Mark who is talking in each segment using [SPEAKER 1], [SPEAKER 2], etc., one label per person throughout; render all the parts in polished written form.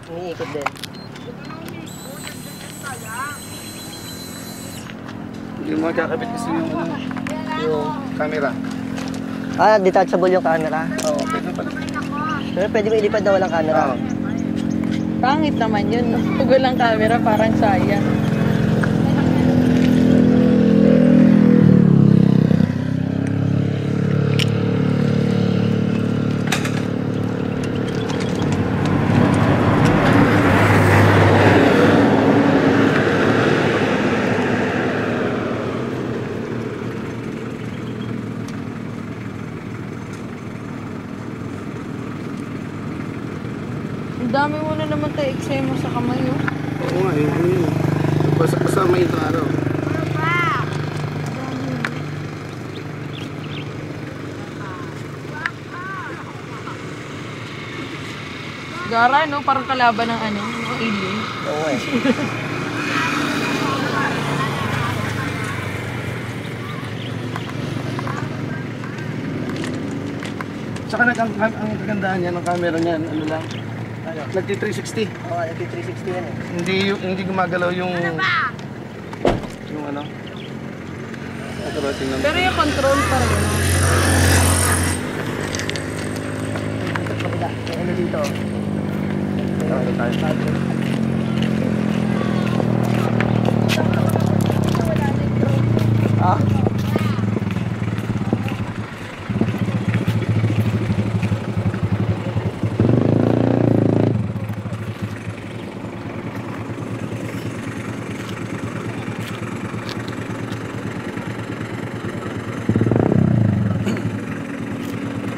[SPEAKER 1] Umiikot din.
[SPEAKER 2] Hindi mo kakabit kasi yung camera.
[SPEAKER 1] Detachable yung camera.
[SPEAKER 2] Oo, pwede pala.
[SPEAKER 1] Pero pwede mo ilipad na walang camera.
[SPEAKER 2] Oo.
[SPEAKER 3] Pangit naman yun, no? Pag walang camera, parang sayang. Ang dami mo na naman tayo eksema sa kamay, oh.
[SPEAKER 2] Oo nga, yun. Kasama ito araw.
[SPEAKER 3] Gara, no? Parang kalaban ng ano, ng alien.
[SPEAKER 1] Oo eh.
[SPEAKER 2] Tsaka ang kagandahan niya ng camera niya, ano lang, nagti-360.
[SPEAKER 1] Oo, nagti-360 yan eh.
[SPEAKER 2] Hindi gumagalaw yung ano. Ito ba, tingnan mo.
[SPEAKER 3] Pero yung control pa rin, no?
[SPEAKER 1] Kabila, may ano dito.
[SPEAKER 2] Ito tayo.
[SPEAKER 1] Ah?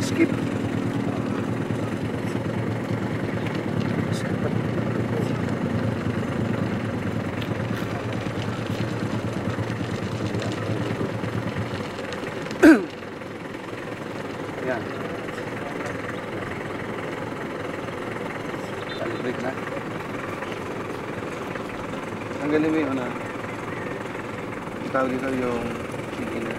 [SPEAKER 2] Skip. Ayan. Calibrate na. Tanggalin mo yung ano. Tawag dito yung beginner.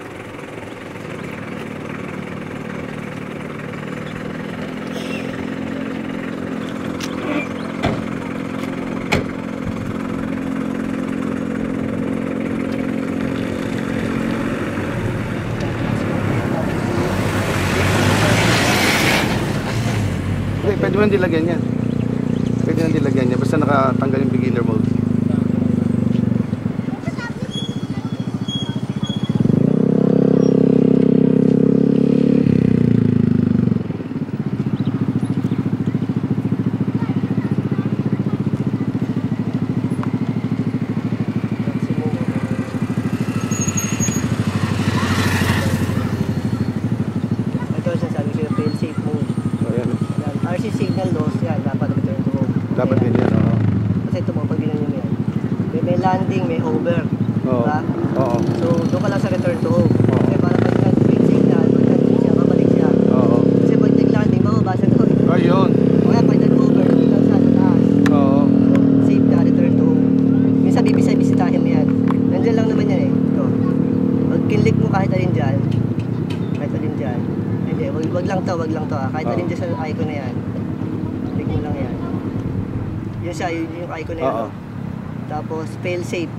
[SPEAKER 2] Pwede mo nang dilagyan yan. Pwede nang dilagyan yan. Basta nakatanggal yung beginner mode.
[SPEAKER 1] Ito sasabi ko yung fail safe mode.
[SPEAKER 2] So, ayan.
[SPEAKER 1] Yan, RC signal loss yan, dapat return to home.
[SPEAKER 2] Dapat
[SPEAKER 1] Yan.
[SPEAKER 2] ganyan, oo.
[SPEAKER 1] Kasi ito mo, pag ginanyan mo yan. May landing, may hover.
[SPEAKER 2] Oo.
[SPEAKER 1] Diba?
[SPEAKER 2] Oo.
[SPEAKER 1] So, doon ka lang sa return to home.
[SPEAKER 2] Oo.
[SPEAKER 1] Kasi para pag nag-fail signal, pag nandun siya, babalik siya.
[SPEAKER 2] Oo.
[SPEAKER 1] Kasi pag nag-landing, bababa siya doon.
[SPEAKER 2] Ayun.
[SPEAKER 1] O kaya pag nag-hover, doon lang siya sa taas.
[SPEAKER 2] Oo.
[SPEAKER 1] So, safe ka, return to home. Minsan bibisitahin mo yan. Nandiyan lang naman yan eh. Ito. Pag kinlik mo kahit alin dyan, hindi, wag lang to ah. Kahit alin dyan sa icon na yan. Click mo lang yan. Yun siya, yung icon na yan.
[SPEAKER 2] Oo.
[SPEAKER 1] Tapos, fail safe.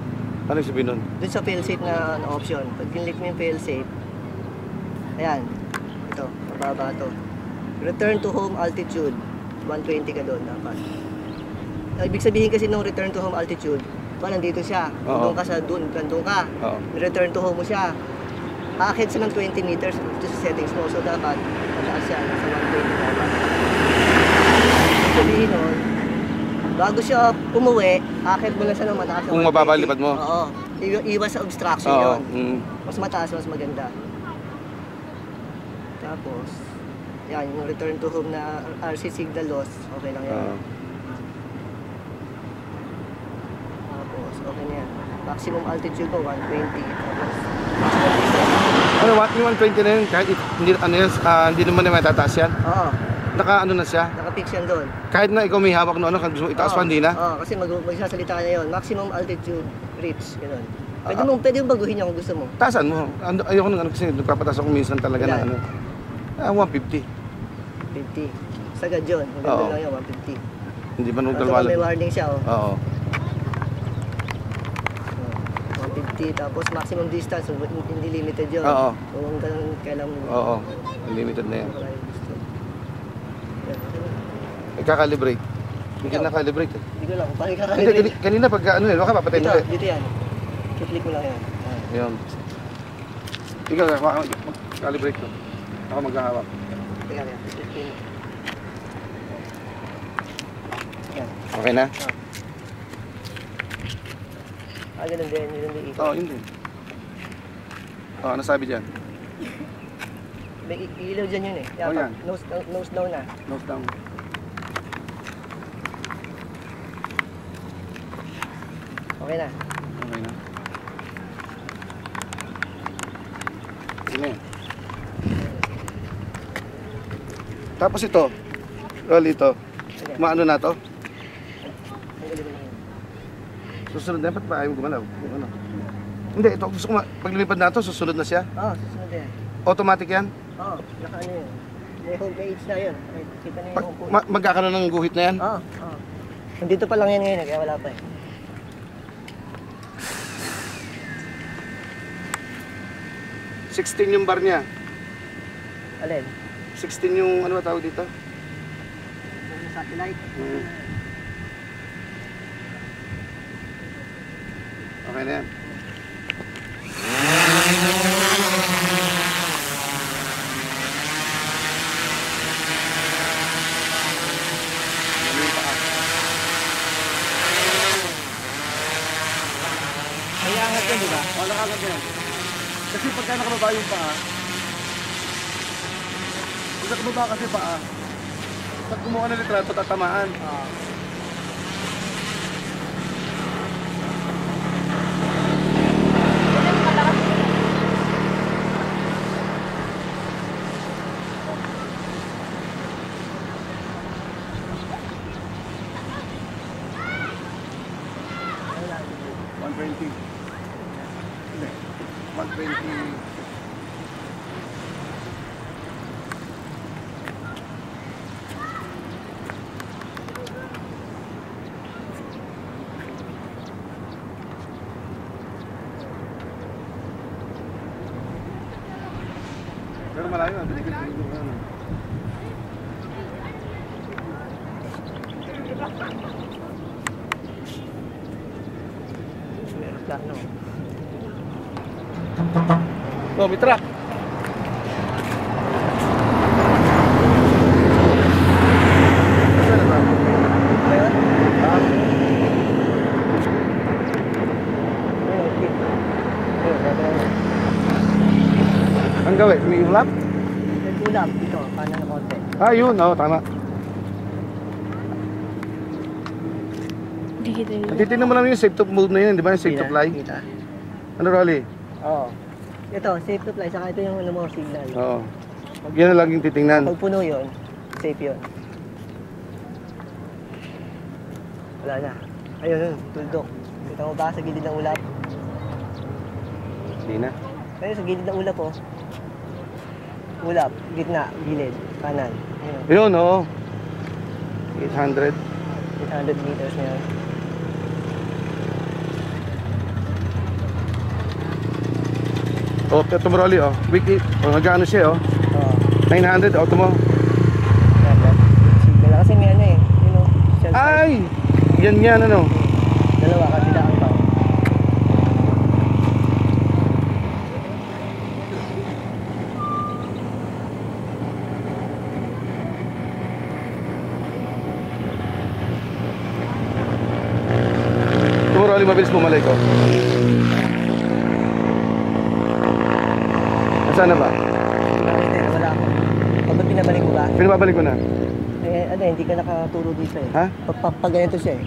[SPEAKER 2] Ano yung sabihin nun?
[SPEAKER 1] Doon sa fail safe na option. Pag kinlik mo yung fail safe, ayan. Ito, mababa to. Return to home altitude. 120 ka doon dapat. Ibig sabihin kasi nung return to home altitude, nandito siya.
[SPEAKER 2] Oo.
[SPEAKER 1] Doon ka sa doon ka.
[SPEAKER 2] Oo.
[SPEAKER 1] Return to home mo siya. Aakit siya ng 20 meters ito sa settings mo. So dapat, mataas siya. Nasa 120 dapat. Ibig sabihin nun, bago siya umuwi, aakit mo na siya ng mataas na
[SPEAKER 2] Kung
[SPEAKER 1] 120.
[SPEAKER 2] mababalipad mo.
[SPEAKER 1] Oo. Iwas sa obstruction
[SPEAKER 2] Oo.
[SPEAKER 1] yun.
[SPEAKER 2] Mm.
[SPEAKER 1] Mas mataas, mas maganda. Tapos, yan, yung return to home na RC signal loss, okay lang yan.
[SPEAKER 2] Oo.
[SPEAKER 1] Tapos, okay na yan. Maximum altitude mo, 120. Tapos,
[SPEAKER 2] Ano, yung 120 na yun, kahit hindi, ano yan, hindi naman na matataas yan.
[SPEAKER 1] oo,
[SPEAKER 2] Naka ano na siya.
[SPEAKER 1] nakapix yan doon.
[SPEAKER 2] Kahit na ikaw may hawak no, ano, kung gusto mo itaas pa, hindi na.
[SPEAKER 1] Oo, kasi magsasalita ka na yun. Maximum altitude reach, gano'n. Pwede mong baguhin yan kung gusto mo.
[SPEAKER 2] Taasan mo. Ayoko nang ano kasi nagpapataas ako minsan talaga
[SPEAKER 1] Ilan?
[SPEAKER 2] na ano. 150.
[SPEAKER 1] 50. Sagad yun. Maganda
[SPEAKER 2] Oo.
[SPEAKER 1] lang yan, 150.
[SPEAKER 2] Hindi ba
[SPEAKER 1] Kaso
[SPEAKER 2] normal?
[SPEAKER 1] may warning siya, oh.
[SPEAKER 2] Oo.
[SPEAKER 1] 150, tapos maximum distance, so hindi limited yun.
[SPEAKER 2] Oo.
[SPEAKER 1] Kung ganun, kailan mo.
[SPEAKER 2] Oo. Unlimited na yan.
[SPEAKER 1] Wala yung gusto. Yan, okay.
[SPEAKER 2] Ikakalibrate. Hindi ka nakalibrate eh.
[SPEAKER 1] Hindi ko lang, kung paano
[SPEAKER 2] Hindi,
[SPEAKER 1] kakalibrate.
[SPEAKER 2] kanina pag ano eh, baka papatayin
[SPEAKER 1] Dito,
[SPEAKER 2] mo eh.
[SPEAKER 1] dito yan. Kiklik mo lang yan.
[SPEAKER 2] Ayun. Ikaw, calibrate ko. Ako maghahawak.
[SPEAKER 1] Teka yan, kiklik mo. Yan.
[SPEAKER 2] Okay na?
[SPEAKER 1] Ganun din, yun din ikot.
[SPEAKER 2] Oo, yun din. Oo, ano sabi dyan?
[SPEAKER 1] May ilaw dyan yun eh.
[SPEAKER 2] Oh, yan.
[SPEAKER 1] Nose down na.
[SPEAKER 2] Nose down.
[SPEAKER 1] Okay na.
[SPEAKER 2] Okay na. Sige. Tapos ito. Roll ito.
[SPEAKER 1] Sige.
[SPEAKER 2] Maano na to?
[SPEAKER 1] Ang galing mo lang yun.
[SPEAKER 2] Susunod na, ba't pa ayaw gumalaw? Yung ano? Hindi, ito gusto ko paglilipad na ito, susunod na siya.
[SPEAKER 1] Oo, susunod yan.
[SPEAKER 2] Automatic yan.
[SPEAKER 1] Oo, naka ano yun. May home page na yun. Ay, kita na yung home page.
[SPEAKER 2] Magkakaroon ng guhit na yan.
[SPEAKER 1] Oo, oo. Nandito pa lang yan ngayon, kaya wala pa eh.
[SPEAKER 2] $16 yung bar niya.
[SPEAKER 1] Alin?
[SPEAKER 2] 16 yung ano ba tawag dito?
[SPEAKER 1] Yung satellite.
[SPEAKER 2] Okay na yan.
[SPEAKER 1] May angat yan, di ba?
[SPEAKER 2] Oo, nakagat yan. Kasi pagka nakababa yung paa, pag nakababa kasi paa, pag kumuha ng litrato, tatamaan.
[SPEAKER 1] Oo. Ano lang?
[SPEAKER 2] 120. Hindi. 120. Pero malayo na, binigil-binigil ko ano.
[SPEAKER 1] Meron plano.
[SPEAKER 2] Oh, may truck.
[SPEAKER 1] Ayun.
[SPEAKER 2] Ang gawin, may ulap?
[SPEAKER 1] Nag-ulap dito, kanan na konti.
[SPEAKER 2] Ah, yun, oo, tama. Titignan mo lang yung save to mode na yun, di ba yung save to fly?
[SPEAKER 1] Kita.
[SPEAKER 2] Ano, Rolly?
[SPEAKER 1] Oo. Ito, safe to fly, saka ito yung ano mo, signal.
[SPEAKER 2] Oo. Yan na lang yung titingnan.
[SPEAKER 1] Pag puno yun, safe yun. Wala na. Ayun, yun, tuldok. Kita mo ba sa gilid ng ulap?
[SPEAKER 2] Hindi na.
[SPEAKER 1] Ayun, sa gilid ng ulap, oh. Ulap, gitna, gilid, kanan. Ayun,
[SPEAKER 2] Yun, oo. 800.
[SPEAKER 1] 800 meters na yun.
[SPEAKER 2] Oh, ito mo, Rolly, oh. Wiki, oh, nag-ano siya, oh.
[SPEAKER 1] Oo.
[SPEAKER 2] 900, auto mo.
[SPEAKER 1] Yan, yan. Signal. Kasi may ano eh. Yun, oh. Shell side.
[SPEAKER 2] Ay! Yan, ano.
[SPEAKER 1] Dalawa, kabila ang pao.
[SPEAKER 2] Ito mo, Rolly, mabilis bumalik, oh. Nasaan na ba?
[SPEAKER 1] Wala ako. Pag pinabalik mo ba?
[SPEAKER 2] Pinababalik ko na.
[SPEAKER 1] Eh, ano, hindi ka nakaturo dito eh.
[SPEAKER 2] Ha?
[SPEAKER 1] Pag ganito siya eh.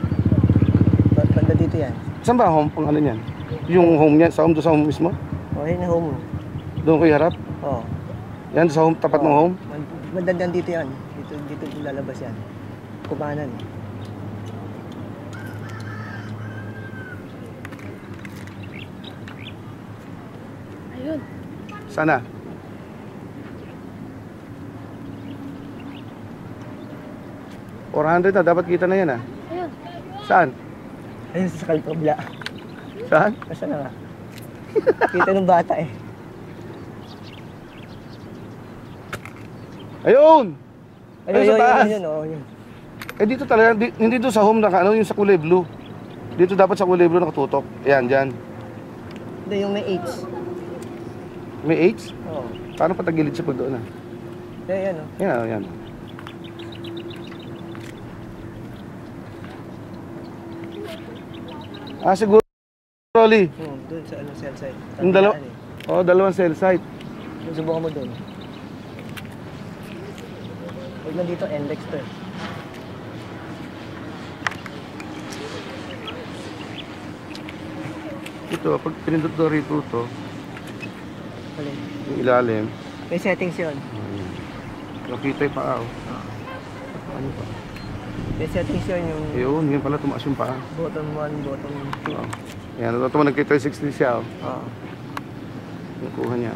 [SPEAKER 1] Banda dito yan.
[SPEAKER 2] Saan ba home? Ang ano niyan? Yung home niya? Sa home, doon sa home mismo?
[SPEAKER 1] O, yun na home.
[SPEAKER 2] Doon ko iharap?
[SPEAKER 1] Oo.
[SPEAKER 2] Yan, sa home, tapat ng home?
[SPEAKER 1] Banda dito yan. Dito lalabas yan. Kubanan eh.
[SPEAKER 3] Ayun.
[SPEAKER 2] Sana? 400 na, dapat kita na yan ah.
[SPEAKER 3] Ayun.
[SPEAKER 2] Saan?
[SPEAKER 1] Ayun sa kalpabla.
[SPEAKER 2] Saan?
[SPEAKER 1] Nasaan na nga? Kita ng bata eh.
[SPEAKER 2] Ayun!
[SPEAKER 1] Ayun,
[SPEAKER 2] Ayun sa taas.
[SPEAKER 1] yun, oh, yun.
[SPEAKER 2] Eh dito talaga, hindi doon sa home na ano, yung sa kulay blue. Dito dapat sa kulay blue nakatutok. Ayan, dyan.
[SPEAKER 1] Hindi, yung may H.
[SPEAKER 2] May H?
[SPEAKER 1] Oo.
[SPEAKER 2] Paano patagilid siya pag doon ah?
[SPEAKER 1] Yan, oh.
[SPEAKER 2] Yan, yan. Ah, siguro, Rolly.
[SPEAKER 1] Doon sa ano, cell site.
[SPEAKER 2] Yung dalawa,
[SPEAKER 1] Eh.
[SPEAKER 2] oh, dalawang cell site.
[SPEAKER 1] Subukan mo doon. Huwag na dito, index to eh.
[SPEAKER 2] Ito, pag pinindot do rito to,
[SPEAKER 1] Alin?
[SPEAKER 2] yung ilalim,
[SPEAKER 1] May settings yun.
[SPEAKER 2] nakita yung paa. Oh. Ano pa?
[SPEAKER 1] May settings yun yung
[SPEAKER 2] Ayun, yun pala tumaas yung paa.
[SPEAKER 1] bottom 1, bottom 2.
[SPEAKER 2] Oh. Ayan, ito mo nag-360 siya. Oh.
[SPEAKER 1] Oo.
[SPEAKER 2] Nakuha niya.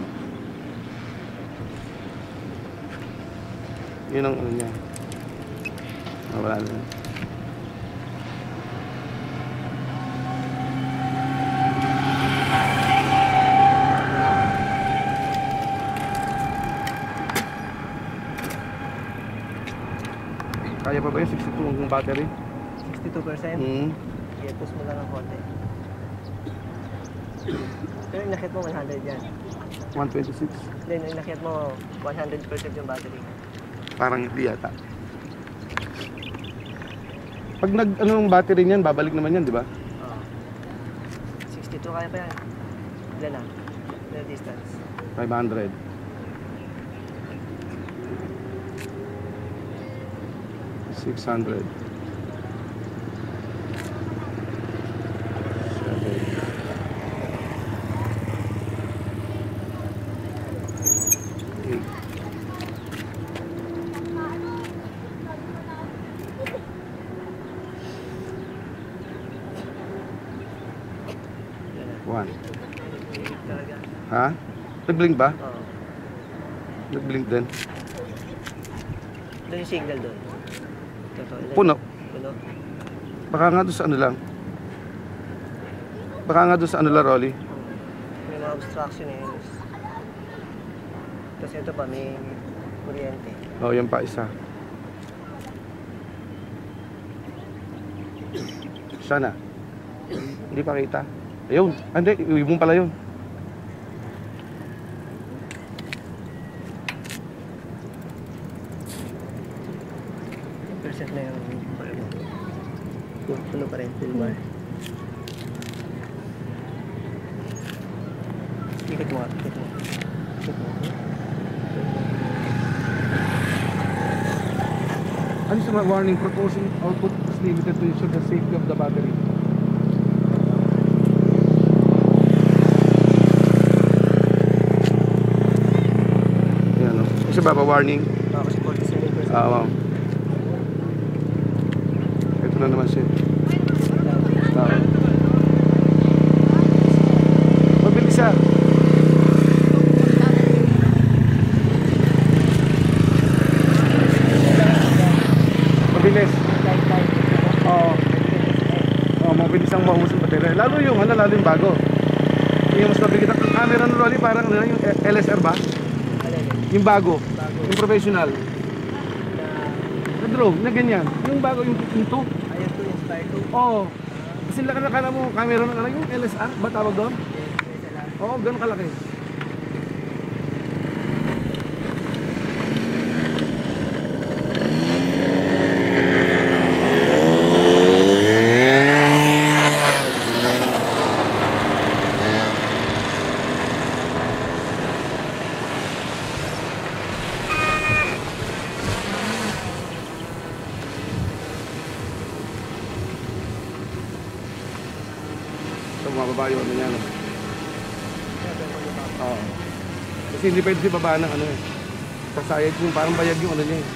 [SPEAKER 2] Yun ang ano niya. Ah, wala na. Kaya pa ba yung 62 ang battery?
[SPEAKER 1] 62%. Yeah, push mo lang ng konti. Pero yung nakit mo 100 yan.
[SPEAKER 2] 126.
[SPEAKER 1] Then yung nakit mo 100% yung battery.
[SPEAKER 2] Parang hindi yata. Pag nag ano ang battery niyan, babalik naman yan, di ba?
[SPEAKER 1] Oo. 62 kaya pa yan. Ilan na? Ilan distance?
[SPEAKER 2] 500. 600. 7. 8. 1.
[SPEAKER 1] Talaga.
[SPEAKER 2] Ha? Nag-blink ba?
[SPEAKER 1] Oo.
[SPEAKER 2] Nag-blink din.
[SPEAKER 1] Doon yung signal doon. Totoo.
[SPEAKER 2] Puno.
[SPEAKER 1] Puno.
[SPEAKER 2] Baka nga doon sa ano lang. Baka nga doon sa ano lang, Rolly.
[SPEAKER 1] May mga obstruction eh. Tapos ito pa, may kuryente.
[SPEAKER 2] Oh, yan pa isa. Sana. Hindi pa kita. Ayun. Ah, hindi, ibong pala yun.
[SPEAKER 1] Percent na yung bar mo. Puno pa rin, full bar. Ikot mo nga, ikot mo. Ikot mo.
[SPEAKER 2] Ano sa warning? Proposing output is limited to ensure the safety of the battery. Yan o. Kasi baba warning.
[SPEAKER 1] Kasi 47%.
[SPEAKER 2] Wow. Ito na naman siya. Mabilis siya. Mabilis. Oo. Oo, mabilis ang maubos ng baterya. Lalo yung ano, lalo yung bago. Yung mas mabigat ang camera ng Rolly, parang ano, yung LSR ba? Yung bago. Yung professional. Na drone, na ganyan. Yung bago, yung 2.
[SPEAKER 1] Ayun to, Inspire 2.
[SPEAKER 2] Oo. Kasi laki na kala mo camera ng ano, yung LSR, ba tawag doon? Oo, ganun kalaki. So, mababa yung ano yan. Oo. Kasi hindi pwede si baba ng ano eh. Sasayad yung parang bayag yung ano niya eh.